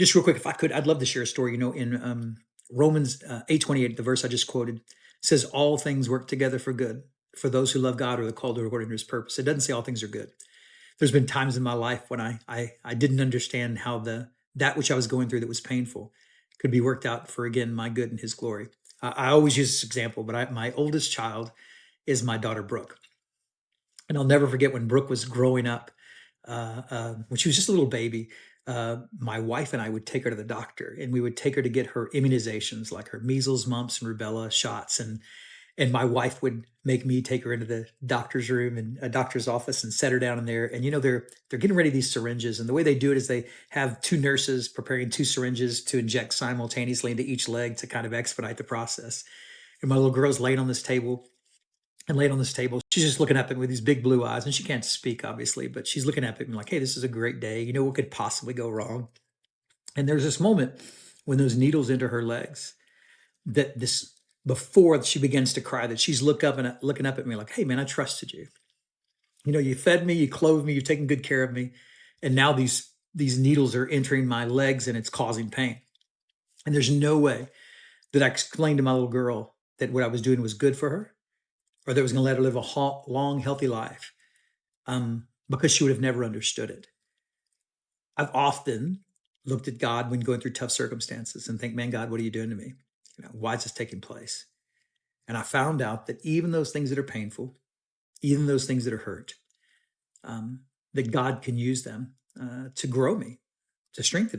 Just real quick, if I could, I'd love to share a story. In Romans 8:28, the verse I just quoted says, "All things work together for good for those who love God or are called according to His purpose." It doesn't say all things are good. There's been times in my life when I didn't understand how that which I was going through that was painful could be worked out for again my good and His glory. I always use this example, but my oldest child is my daughter Brooke, and I'll never forget when Brooke was growing up. When she was just a little baby, my wife and I would take her to the doctor, and we would take her to get her immunizations, like her measles, mumps, and rubella shots. And my wife would make me take her into the doctor's room and a doctor's office and set her down in there. And they're getting ready these syringes, and the way they do it is they have two nurses preparing two syringes to inject simultaneously into each leg to kind of expedite the process. And my little girl's laying on this table and laid on this table. She's just looking up at me with these big blue eyes, and she can't speak, obviously, but she's looking up at me like, "Hey, this is a great day. What could possibly go wrong?" And there's this moment when those needles enter her legs that this before she begins to cry, that she's looking up at me like, "Hey, man, I trusted you. You fed me, you clothed me, you've taken good care of me, and now these needles are entering my legs and it's causing pain." And there's no way that I explained to my little girl that what I was doing was good for her, or that was going to let her live a long, healthy life, because she would have never understood it. I've often looked at God when going through tough circumstances and think, "Man, God, what are you doing to me? Why is this taking place?" And I found out that even those things that are painful, even those things that are hurt, that God can use them to grow me, to strengthen me.